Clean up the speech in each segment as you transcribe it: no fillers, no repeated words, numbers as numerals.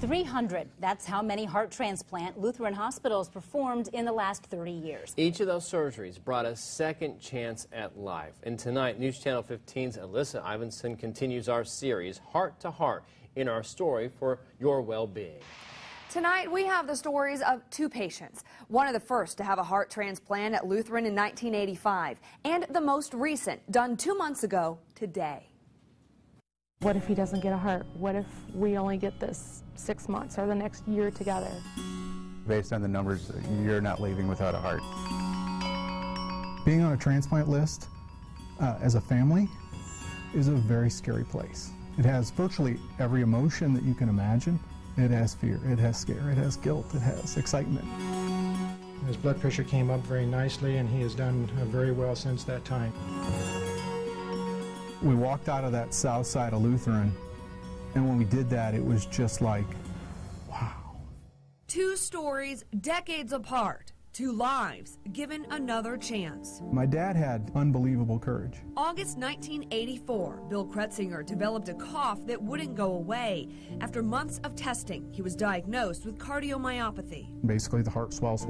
300. That's how many heart transplant Lutheran hospitals performed in the last 30 years. Each of those surgeries brought a second chance at life. And tonight, News Channel 15's Alyssa Ivinson continues our series, Heart to Heart, in our story for your well-being. Tonight, we have the stories of two patients, one of the first to have a heart transplant at Lutheran in 1985, and the most recent, done 2 months ago today. What if he doesn't get a heart? What if we only get this 6 months or the next year together? Based on the numbers, you're not leaving without a heart. Being on a transplant list as a family is a very scary place. It has virtually every emotion that you can imagine. It has fear, it has scare, it has guilt, it has excitement. His blood pressure came up very nicely, and he has done very well since that time. We walked out of that south side of Lutheran, and when we did that, it was just like, wow. Two stories decades apart, two lives given another chance. My dad had unbelievable courage. August 1984, Bill Cretsinger developed a cough that wouldn't go away. After months of testing, he was diagnosed with cardiomyopathy. Basically, the heart swells.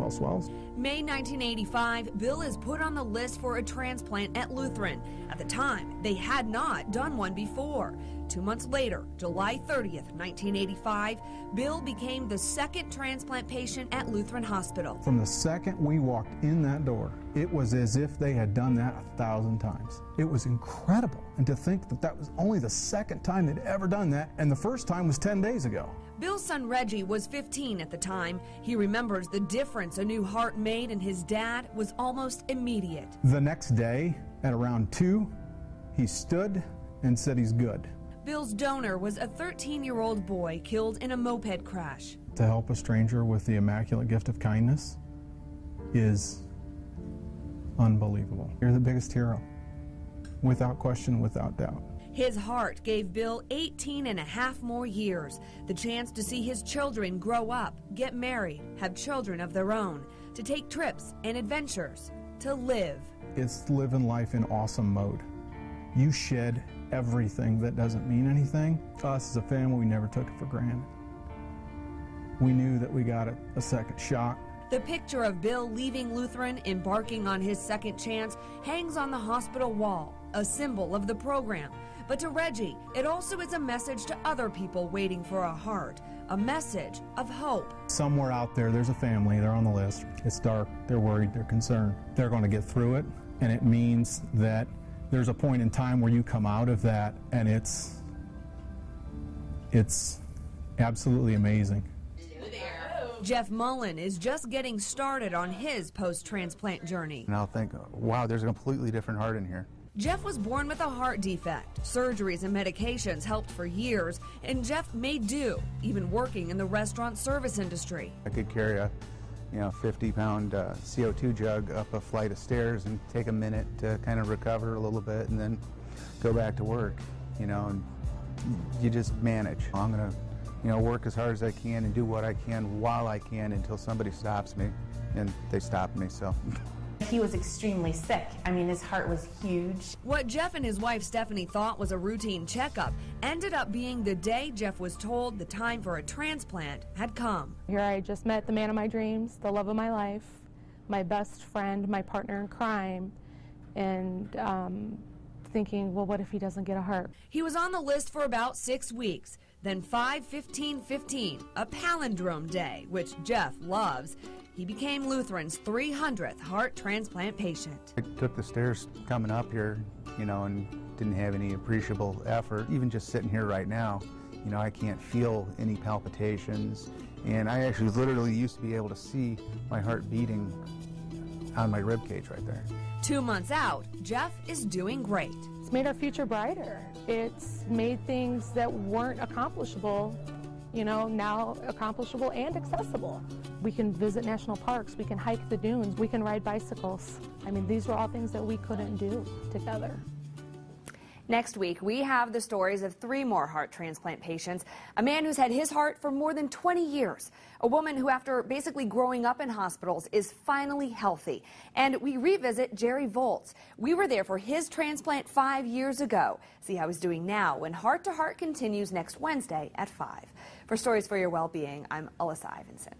May 1985, Bill is put on the list for a transplant at Lutheran. At the time, they had not done one before. 2 months later, July 30th, 1985, Bill became the second transplant patient at Lutheran Hospital. From the second we walked in that door, it was as if they had done that 1,000 times. It was incredible. And to think that that was only the second time they'd ever done that, and the first time was 10 days ago. Bill's son Reggie was 15 at the time. He remembers the difference a new heart made in his dad was almost immediate. The next day, at around 2, he stood and said he's good. Bill's donor was a 13-year-old boy killed in a moped crash. To help a stranger with the immaculate gift of kindness is unbelievable. You're the biggest hero, without question, without doubt. His heart gave Bill 18 and a half more years, the chance to see his children grow up, get married, have children of their own, to take trips and adventures, to live. It's living life in awesome mode. You shed everything that doesn't mean anything. Us as a family, we never took it for granted. We knew that we got a second shot. The picture of Bill leaving Lutheran, embarking on his second chance, hangs on the hospital wall, a symbol of the program. But to Reggie, it also is a message to other people waiting for a heart, a message of hope. Somewhere out there, there's a family, they're on the list. It's dark, they're worried, they're concerned. They're going to get through it, and it means that there's a point in time where you come out of that, and it's absolutely amazing. Jeff Mullen is just getting started on his post-transplant journey. And I'll think, wow, there's a completely different heart in here. Jeff was born with a heart defect. Surgeries and medications helped for years, and Jeff made do, even working in the restaurant service industry. I could carry a 50-pound CO2 jug up a flight of stairs and take a minute to kind of recover a little bit and then go back to work, and you just manage. I'm going to, work as hard as I can and do what I can while I can until somebody stops me, and they stopped me, so. He was extremely sick. I mean, his heart was huge. What Jeff and his wife Stephanie thought was a routine checkup ended up being the day Jeff was told the time for a transplant had come. Here I just met the man of my dreams, the love of my life, my best friend, my partner in crime, and thinking, well, what if he doesn't get a heart? He was on the list for about 6 weeks. Then 5/15/15, a palindrome day, which Jeff loves. He became Lutheran's 300th heart transplant patient. I took the stairs coming up here, and didn't have any appreciable effort. Even just sitting here right now, I can't feel any palpitations. And I actually literally used to be able to see my heart beating on my rib cage right there. 2 months out, Jeff is doing great. It's made our future brighter. It's made things that weren't accomplishable, now accomplishable and accessible. We can visit national parks, we can hike the dunes, we can ride bicycles. I mean, these were all things that we couldn't do together. Next week, we have the stories of 3 more heart transplant patients. A man who's had his heart for more than 20 years. A woman who, after basically growing up in hospitals, is finally healthy. And we revisit Jerry Volz. We were there for his transplant 5 years ago. See how he's doing now when Heart to Heart continues next Wednesday at 5. For Stories for Your Well-Being, I'm Alyssa Ivinson.